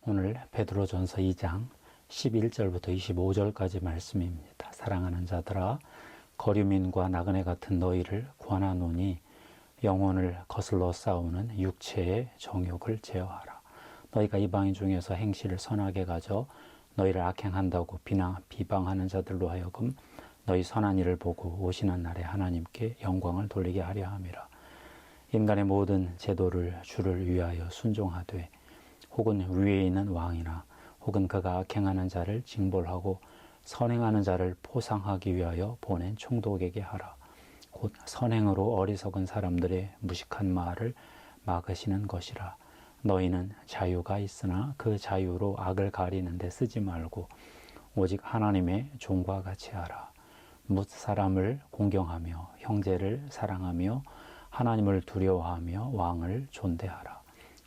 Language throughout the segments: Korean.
오늘 베드로전서 2장 11절부터 25절까지 말씀입니다. 사랑하는 자들아, 거류민과 나그네 같은 너희를 권하노니 영혼을 거슬러 싸우는 육체의 정욕을 제어하라. 너희가 이방인 중에서 행실을 선하게 가져 너희를 악행한다고 비방하는 자들로 하여금 너희 선한 일을 보고 오시는 날에 하나님께 영광을 돌리게 하려 함이라. 인간의 모든 제도를 주를 위하여 순종하되 혹은 위에 있는 왕이나 혹은 그가 악행하는 자를 징벌하고 선행하는 자를 포상하기 위하여 보낸 총독에게 하라. 곧 선행으로 어리석은 사람들의 무식한 말을 막으시는 것이라. 너희는 자유가 있으나 그 자유로 악을 가리는 데 쓰지 말고 오직 하나님의 종과 같이 하라. 뭇 사람을 공경하며 형제를 사랑하며 하나님을 두려워하며 왕을 존대하라.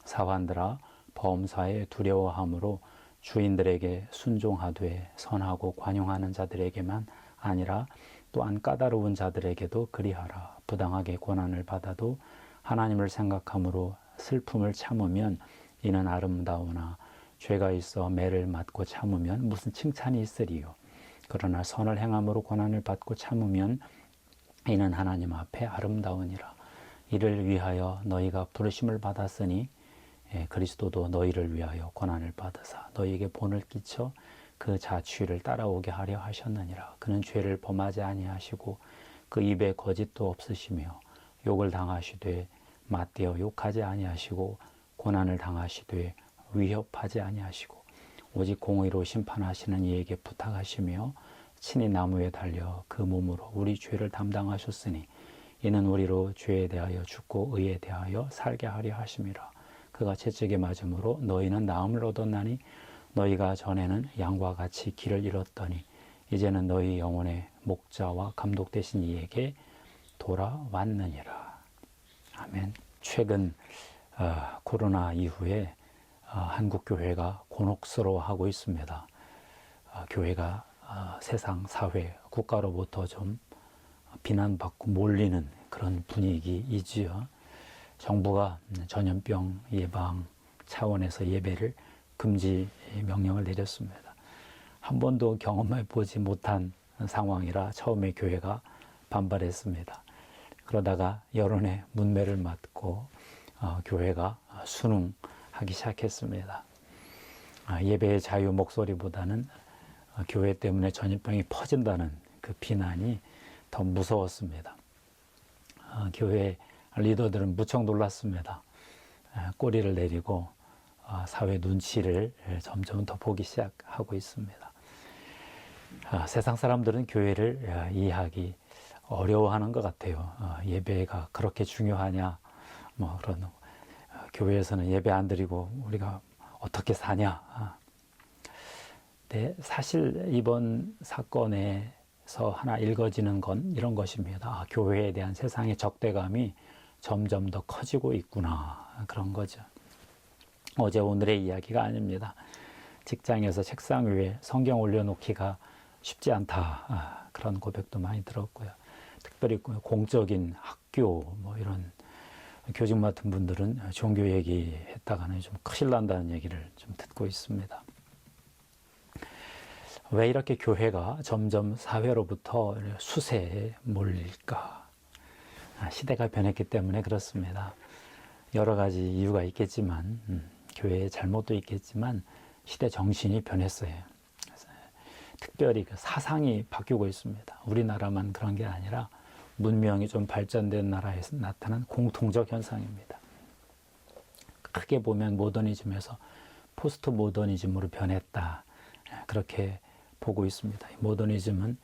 사환들아, 범사에 두려워함으로 주인들에게 순종하되 선하고 관용하는 자들에게만 아니라 또한 까다로운 자들에게도 그리하라. 부당하게 고난을 받아도 하나님을 생각함으로 슬픔을 참으면 이는 아름다우나 죄가 있어 매를 맞고 참으면 무슨 칭찬이 있으리요. 그러나 선을 행함으로 고난을 받고 참으면 이는 하나님 앞에 아름다우니라. 이를 위하여 너희가 부르심을 받았으니 그리스도도 너희를 위하여 고난을 받으사 너희에게 본을 끼쳐 그 자취를 따라오게 하려 하셨느니라. 그는 죄를 범하지 아니하시고 그 입에 거짓도 없으시며 욕을 당하시되 맞대어 욕하지 아니하시고 고난을 당하시되 위협하지 아니하시고 오직 공의로 심판하시는 이에게 부탁하시며 친히 나무에 달려 그 몸으로 우리 죄를 담당하셨으니 이는 우리로 죄에 대하여 죽고 의에 대하여 살게 하려 하심이라. 그가 채찍에 맞음으로 너희는 나음을 얻었나니 너희가 전에는 양과 같이 길을 잃었더니 이제는 너희 영혼의 목자와 감독 되신 이에게 돌아왔느니라. 아멘. 최근 코로나 이후에 한국 교회가 곤혹스러워하고 있습니다. 교회가 세상, 사회, 국가로부터 좀 비난받고 몰리는 그런 분위기이지요. 정부가 전염병 예방 차원에서 예배를 금지 명령을 내렸습니다. 한 번도 경험해 보지 못한 상황이라 처음에 교회가 반발했습니다. 그러다가 여론의 문매를 맞고 교회가 순응하기 시작했습니다. 예배의 자유 목소리보다는 교회 때문에 전염병이 퍼진다는 그 비난이 더 무서웠습니다. 교회 리더들은 무척 놀랐습니다. 꼬리를 내리고 사회 눈치를 점점 더 보기 시작하고 있습니다. 세상 사람들은 교회를 이해하기 어려워하는 것 같아요. 예배가 그렇게 중요하냐, 뭐 그런 교회에서는 예배 안 드리고 우리가 어떻게 사냐. 근데 사실 이번 사건에서 하나 읽어지는 건 이런 것입니다. 교회에 대한 세상의 적대감이 점점 더 커지고 있구나, 그런 거죠. 어제 오늘의 이야기가 아닙니다. 직장에서 책상 위에 성경 올려놓기가 쉽지 않다, 그런 고백도 많이 들었고요. 특별히 공적인 학교, 뭐 이런 교직 맡은 분들은 종교 얘기했다가는 좀 큰일 난다는 얘기를 좀 듣고 있습니다. 왜 이렇게 교회가 점점 사회로부터 수세에 몰릴까? 시대가 변했기 때문에 그렇습니다. 여러 가지 이유가 있겠지만 교회의 잘못도 있겠지만 시대 정신이 변했어요. 특별히 그 사상이 바뀌고 있습니다. 우리나라만 그런 게 아니라 문명이 좀 발전된 나라에서 나타난 공통적 현상입니다. 크게 보면 모더니즘에서 포스트 모더니즘으로 변했다, 그렇게 보고 있습니다. 모더니즘은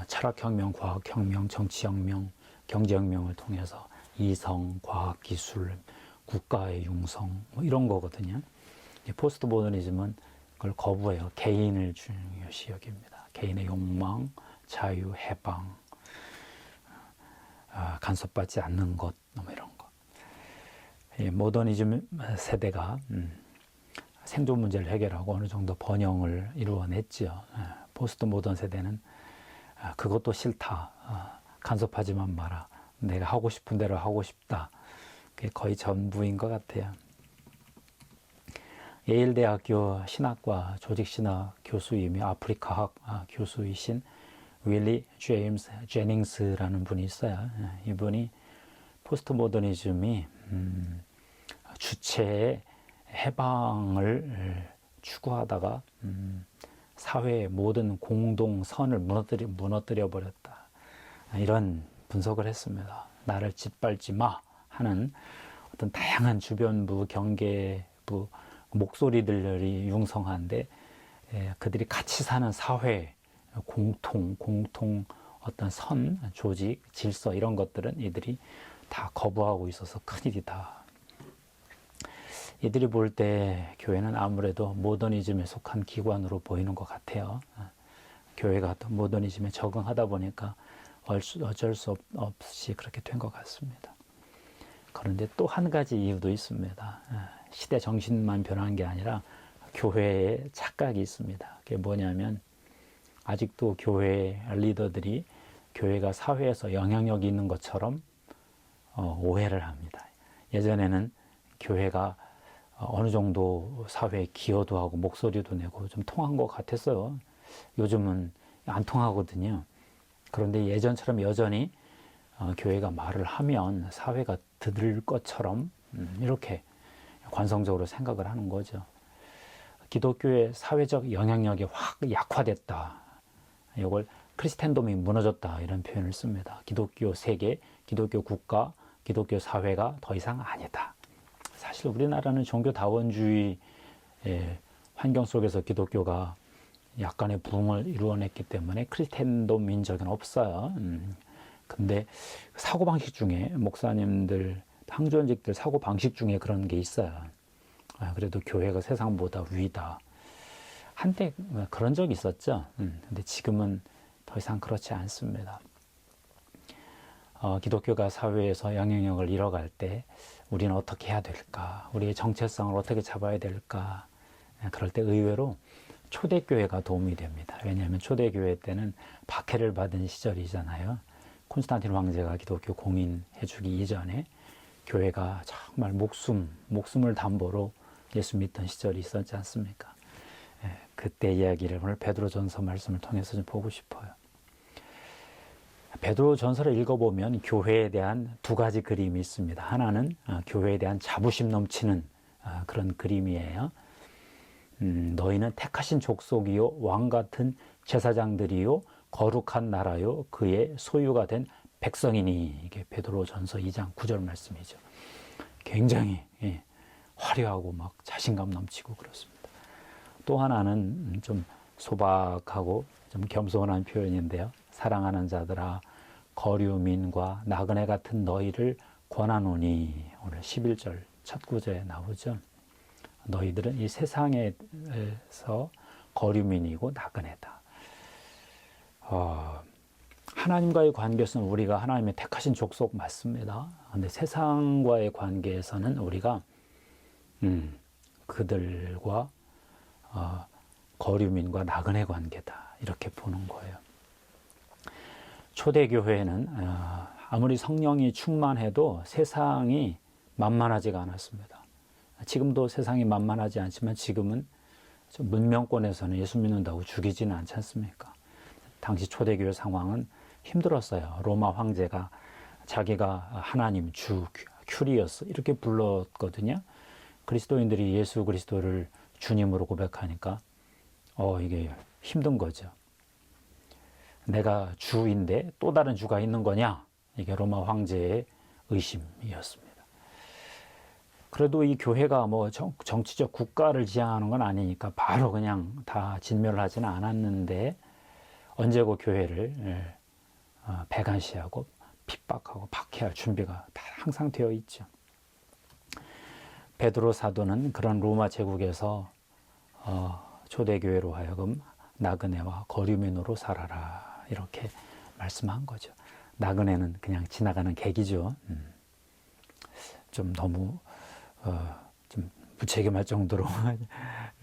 철학혁명, 과학혁명, 정치혁명, 경제혁명을 통해서 이성, 과학, 기술, 국가의 융성, 뭐 이런 거거든요. 포스트 모더니즘은 그걸 거부해요. 개인을 중요시 여깁니다. 개인의 욕망, 자유, 해방, 간섭받지 않는 것, 뭐 이런 거. 모더니즘 세대가 생존 문제를 해결하고 어느 정도 번영을 이루어냈죠. 포스트 모던 세대는 그것도 싫다, 간섭하지만 마라, 내가 하고 싶은 대로 하고 싶다, 그게 거의 전부인 것 같아요. 예일대학교 신학과 조직신학 교수이며 아프리카학 교수이신 윌리 제임스 제닝스라는 분이 있어요. 이분이 포스트 모더니즘이 주체의 해방을 추구하다가 사회의 모든 공동선을 무너뜨려 버렸다. 이런 분석을 했습니다. 나를 짓밟지 마 하는 어떤 다양한 주변부, 경계부 목소리들이 융성한데 그들이 같이 사는 사회, 공통 어떤 선, 조직, 질서 이런 것들은 이들이 다 거부하고 있어서 큰일이다. 이들이 볼 때 교회는 아무래도 모더니즘에 속한 기관으로 보이는 것 같아요. 교회가 또 모더니즘에 적응하다 보니까 어쩔 수 없이 그렇게 된 것 같습니다. 그런데 또 한 가지 이유도 있습니다. 시대 정신만 변한 게 아니라 교회에 착각이 있습니다. 그게 뭐냐면 아직도 교회 리더들이 교회가 사회에서 영향력이 있는 것처럼 오해를 합니다. 예전에는 교회가 어느 정도 사회에 기여도 하고 목소리도 내고 좀 통한 것 같았어요. 요즘은 안 통하거든요. 그런데 예전처럼 여전히 교회가 말을 하면 사회가 들을 것처럼 이렇게 관성적으로 생각을 하는 거죠. 기독교의 사회적 영향력이 확 약화됐다. 이걸 크리스텐돔이 무너졌다 이런 표현을 씁니다. 기독교 세계, 기독교 국가, 기독교 사회가 더 이상 아니다. 사실 우리나라는 종교다원주의 환경 속에서 기독교가 약간의 부흥을 이루어냈기 때문에 크리스텐돔 민족은 없어요. 근데 사고방식 중에 목사님들, 항존직들 사고방식 중에 그런 게 있어요. 그래도 교회가 세상보다 위다. 한때 그런 적이 있었죠. 근데 지금은 더 이상 그렇지 않습니다. 기독교가 사회에서 영향력을 잃어갈 때 우리는 어떻게 해야 될까? 우리의 정체성을 어떻게 잡아야 될까? 그럴 때 의외로 초대교회가 도움이 됩니다. 왜냐하면 초대교회 때는 박해를 받은 시절이잖아요. 콘스탄틴 황제가 기독교 공인해주기 이전에 교회가 정말 목숨을 담보로 예수 믿던 시절이 있었지 않습니까? 그때 이야기를 오늘 베드로전서 말씀을 통해서 좀 보고 싶어요. 베드로전서를 읽어보면 교회에 대한 두 가지 그림이 있습니다. 하나는 교회에 대한 자부심 넘치는 그런 그림이에요. 너희는 택하신 족속이요 왕 같은 제사장들이요 거룩한 나라요 그의 소유가 된 백성이니. 이게 베드로전서 2장 9절 말씀이죠. 굉장히 화려하고 막 자신감 넘치고 그렇습니다. 또 하나는 좀 소박하고 좀 겸손한 표현인데요. 사랑하는 자들아 거류민과 나그네 같은 너희를 권하노니. 오늘 11절 첫 구절에 나오죠. 너희들은 이 세상에서 거류민이고 나그네다. 하나님과의 관계에서는 우리가 하나님의 택하신 족속 맞습니다. 그런데 세상과의 관계에서는 우리가 그들과 거류민과 나그네 관계다. 이렇게 보는 거예요. 초대교회는 아무리 성령이 충만해도 세상이 만만하지가 않았습니다. 지금도 세상이 만만하지 않지만 지금은 문명권에서는 예수 믿는다고 죽이지는 않지 않습니까? 당시 초대교회 상황은 힘들었어요. 로마 황제가 자기가 하나님, 주, 큐리어스 이렇게 불렀거든요. 그리스도인들이 예수 그리스도를 주님으로 고백하니까 이게 힘든 거죠. 내가 주인데 또 다른 주가 있는 거냐? 이게 로마 황제의 의심이었습니다. 그래도 이 교회가 뭐 정치적 국가를 지향하는 건 아니니까 바로 그냥 다 진멸하지는 않았는데 언제고 교회를 배관시하고 핍박하고 박해할 준비가 다 항상 되어 있죠. 베드로 사도는 그런 로마 제국에서 초대교회로 하여금 나그네와 거류민으로 살아라 이렇게 말씀한 거죠. 나그네는 그냥 지나가는 객이죠. 좀 너무 좀 무책임할 정도로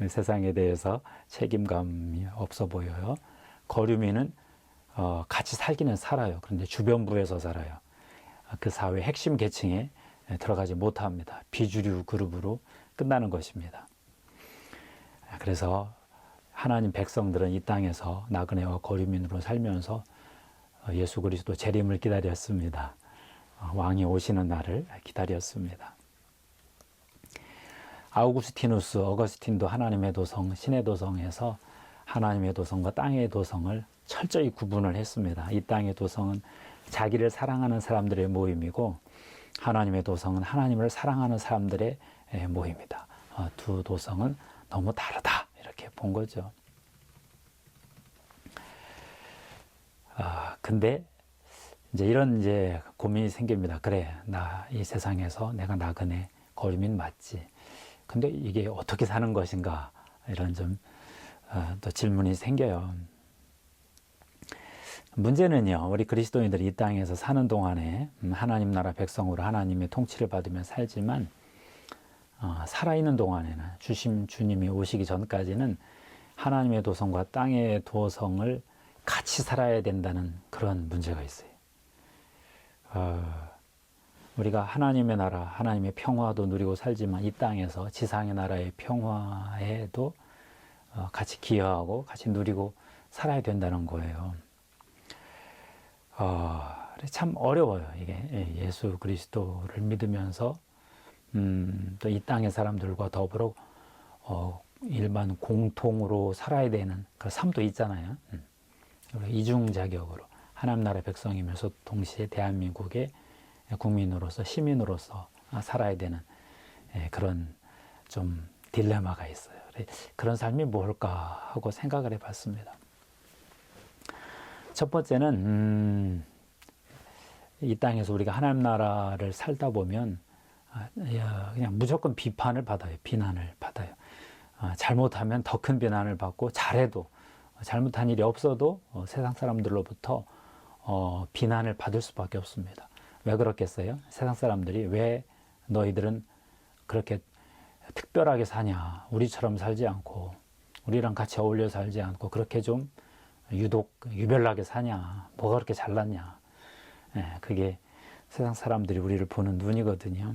세상에 대해서 책임감이 없어 보여요. 거류민은 같이 살기는 살아요. 그런데 주변부에서 살아요. 그 사회 핵심 계층에 들어가지 못합니다. 비주류 그룹으로 끝나는 것입니다. 그래서 하나님 백성들은 이 땅에서 나그네와 거류민으로 살면서 예수 그리스도 재림을 기다렸습니다. 왕이 오시는 날을 기다렸습니다. 아우구스티누스, 어거스틴도 하나님의 도성, 신의 도성에서 하나님의 도성과 땅의 도성을 철저히 구분을 했습니다. 이 땅의 도성은 자기를 사랑하는 사람들의 모임이고 하나님의 도성은 하나님을 사랑하는 사람들의 모임이다. 두 도성은 너무 다르다. 이렇게 본 거죠. 근데 이제 고민이 생깁니다. 그래, 나 이 세상에서 내가 나그네 거류민 맞지. 근데 이게 어떻게 사는 것인가? 이런 또 질문이 생겨요. 문제는요, 우리 그리스도인들이 이 땅에서 사는 동안에 하나님 나라 백성으로 하나님의 통치를 받으며 살지만 살아있는 동안에는 주님이 오시기 전까지는 하나님의 도성과 땅의 도성을 같이 살아야 된다는 그런 문제가 있어요. 우리가 하나님의 나라, 하나님의 평화도 누리고 살지만 이 땅에서 지상의 나라의 평화에도 같이 기여하고 같이 누리고 살아야 된다는 거예요. 참 어려워요. 이게 예수 그리스도를 믿으면서 또 이 땅의 사람들과 더불어 일반 공통으로 살아야 되는 그 삶도 있잖아요. 이중 자격으로 하나님 나라 백성이면서 동시에 대한민국의 국민으로서 시민으로서 살아야 되는 그런 좀 딜레마가 있어요. 그런 삶이 뭘까 하고 생각을 해봤습니다. 첫 번째는 이 땅에서 우리가 하나님 나라를 살다 보면 그냥 무조건 비판을 받아요. 비난을 받아요. 잘못하면 더 큰 비난을 받고 잘해도 잘못한 일이 없어도 세상 사람들로부터 비난을 받을 수밖에 없습니다. 왜 그렇겠어요? 세상 사람들이 왜 너희들은 그렇게 특별하게 사냐? 우리처럼 살지 않고 우리랑 같이 어울려 살지 않고 그렇게 좀 유독 유별나게 사냐? 뭐가 그렇게 잘났냐? 그게 세상 사람들이 우리를 보는 눈이거든요.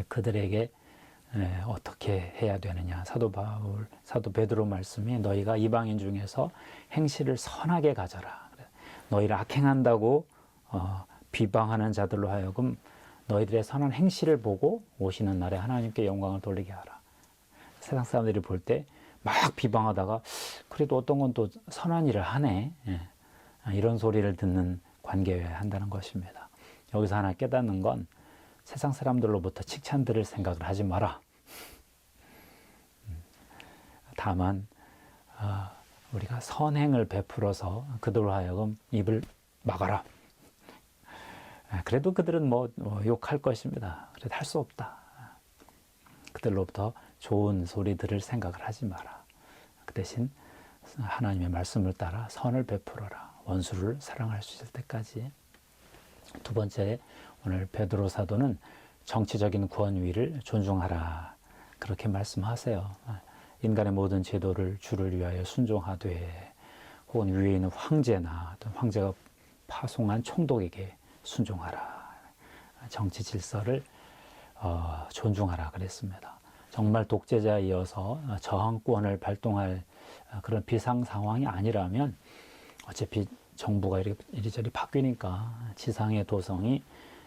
그들에게 어떻게 해야 되느냐? 사도 베드로 말씀이 너희가 이방인 중에서 행실을 선하게 가져라. 너희를 악행한다고 비방하는 자들로 하여금 너희들의 선한 행실을 보고 오시는 날에 하나님께 영광을 돌리게 하라. 세상 사람들이 볼 때 막 비방하다가 그래도 어떤 건 또 선한 일을 하네. 이런 소리를 듣는 관계여야 한다는 것입니다. 여기서 하나 깨닫는 건 세상 사람들로부터 칭찬 들을 생각을 하지 마라. 다만 우리가 선행을 베풀어서 그들로 하여금 입을 막아라. 그래도 그들은 욕할 것입니다. 그래도 할 수 없다. 그들로부터 좋은 소리 들을 생각을 하지 마라. 그 대신 하나님의 말씀을 따라 선을 베풀어라. 원수를 사랑할 수 있을 때까지. 두 번째, 오늘 베드로 사도는 정치적인 권위를 존중하라. 그렇게 말씀하세요. 인간의 모든 제도를 주를 위하여 순종하되 혹은 위에 있는 황제나 어떤 황제가 파송한 총독에게 순종하라. 정치 질서를 존중하라 그랬습니다. 정말 독재자에 이어서 저항권을 발동할 그런 비상 상황이 아니라면 어차피 정부가 이리저리 바뀌니까 지상의 도성이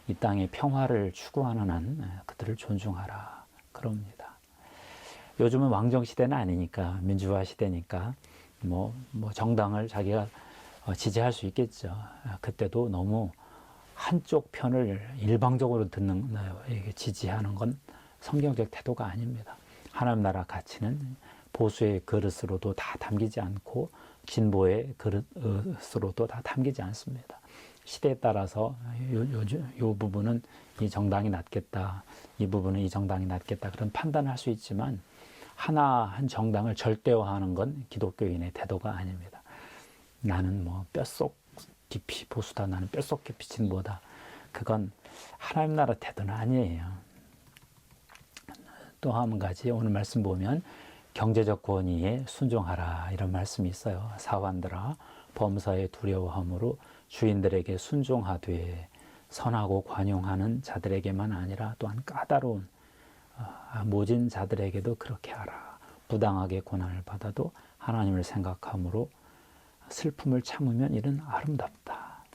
이 땅의 평화를 추구하는 한 그들을 존중하라 그럽니다. 요즘은 왕정 시대는 아니니까 민주화 시대니까 정당을 자기가 지지할 수 있겠죠. 그때도 너무 한쪽 편을 일방적으로 지지하는 건 성경적 태도가 아닙니다. 하나님 나라 가치는 보수의 그릇으로도 다 담기지 않고 진보의 그릇으로도 다 담기지 않습니다. 시대에 따라서 이 부분은 이 정당이 낫겠다, 이 부분은 이 정당이 낫겠다 그런 판단을 할 수 있지만 한 정당을 절대화하는 건 기독교인의 태도가 아닙니다. 나는 뼛속 깊이 보수다, 나는 뼛속 깊이 진보다. 그건 하나님 나라 태도는 아니에요. 또 한 가지 오늘 말씀 보면 경제적 권위에 순종하라 이런 말씀이 있어요. 사환들아 범사에 두려워함으로 주인들에게 순종하되 선하고 관용하는 자들에게만 아니라 또한 까다로운 모진 자들에게도 그렇게 하라. 부당하게 고난을 받아도 하나님을 생각함으로 슬픔을 참으면 이는 아름답다.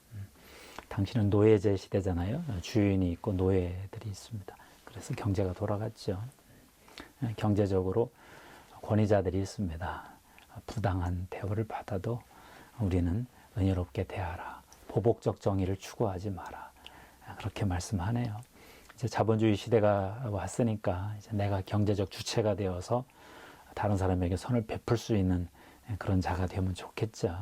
당신은 노예제 시대잖아요. 주인이 있고 노예들이 있습니다. 그래서 경제가 돌아갔죠. 경제적으로 권위자들이 있습니다. 부당한 대우를 받아도 우리는 은혜롭게 대하라. 보복적 정의를 추구하지 마라. 그렇게 말씀하네요. 이제 자본주의 시대가 왔으니까 이제 내가 경제적 주체가 되어서 다른 사람에게 선을 베풀 수 있는 그런 자가 되면 좋겠죠.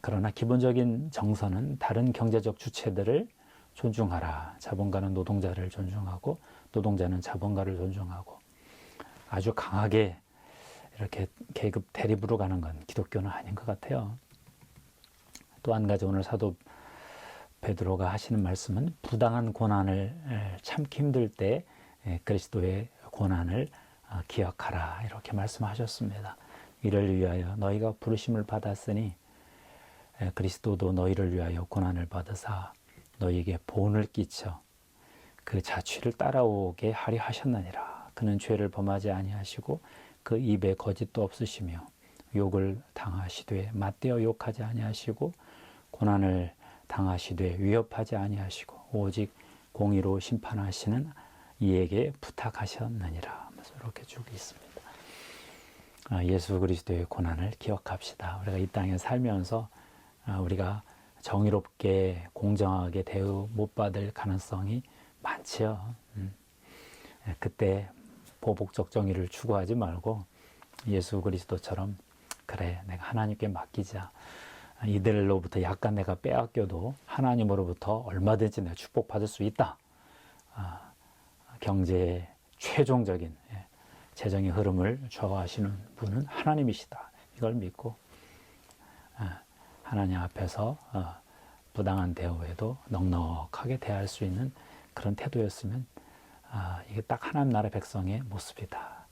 그러나 기본적인 정서는 다른 경제적 주체들을 존중하라. 자본가는 노동자를 존중하고 노동자는 자본가를 존중하고 아주 강하게 이렇게 계급 대립으로 가는 건 기독교는 아닌 것 같아요. 또 한 가지 오늘 사도 베드로가 하시는 말씀은 부당한 고난을 참기 힘들 때 그리스도의 고난을 기억하라 이렇게 말씀하셨습니다. 이를 위하여 너희가 부르심을 받았으니 그리스도도 너희를 위하여 고난을 받으사 너희에게 본을 끼쳐 그 자취를 따라오게 하려 하셨느니라. 그는 죄를 범하지 아니하시고 그 입에 거짓도 없으시며 욕을 당하시되 맞대어 욕하지 아니하시고 고난을 당하시되 위협하지 아니하시고 오직 공의로 심판하시는 이에게 부탁하셨느니라 하면서 이렇게 쭉 있습니다. 예수 그리스도의 고난을 기억합시다. 우리가 이 땅에 살면서 우리가 정의롭게 공정하게 대우 못 받을 가능성이 많지요. 그때 보복적 정의를 추구하지 말고 예수 그리스도처럼 그래 내가 하나님께 맡기자. 이들로부터 약간 내가 빼앗겨도 하나님으로부터 얼마든지 내가 축복받을 수 있다. 경제의 최종적인 재정의 흐름을 좌우하시는 분은 하나님이시다. 이걸 믿고 하나님 앞에서 부당한 대우에도 넉넉하게 대할 수 있는 그런 태도였으면 이게 딱 하나님 나라 백성의 모습이다.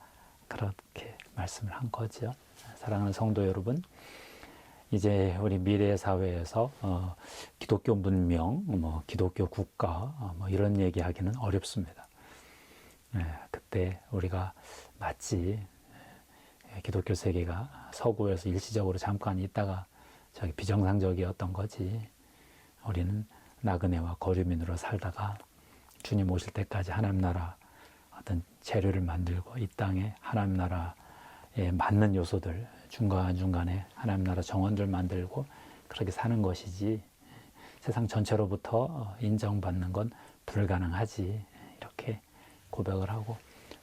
그렇게 말씀을 한 거죠. 사랑하는 성도 여러분, 이제 우리 미래 사회에서 기독교 문명, 기독교 국가 이런 얘기하기는 어렵습니다. 그때 우리가 마치 기독교 세계가 서구에서 일시적으로 잠깐 있다가 저기 비정상적이었던 거지. 우리는 나그네와 거류민으로 살다가 주님 오실 때까지 하나님 나라 어떤 재료를 만들고 이 땅에 하나님 나라에 맞는 요소들 중간중간에 하나님 나라 정원들 만들고 그렇게 사는 것이지 세상 전체로부터 인정받는 건 불가능하지. 이렇게 고백을 하고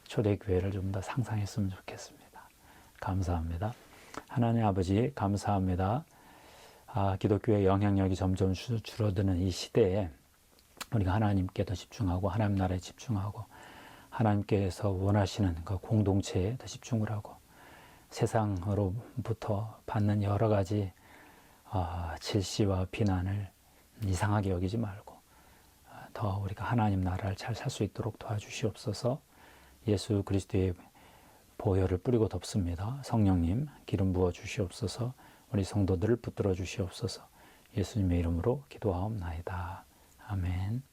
초대교회를 좀 더 상상했으면 좋겠습니다. 감사합니다. 하나님 아버지 감사합니다. 기독교의 영향력이 점점 줄어드는 이 시대에 우리가 하나님께 더 집중하고 하나님 나라에 집중하고 하나님께서 원하시는 그 공동체에 더 집중을 하고 세상으로부터 받는 여러 가지 질시와 비난을 이상하게 여기지 말고 더 우리가 하나님 나라를 잘 살 수 있도록 도와주시옵소서. 예수 그리스도의 보혈을 뿌리고 덮습니다. 성령님 기름 부어 주시옵소서. 우리 성도들을 붙들어 주시옵소서. 예수님의 이름으로 기도하옵나이다. 아멘.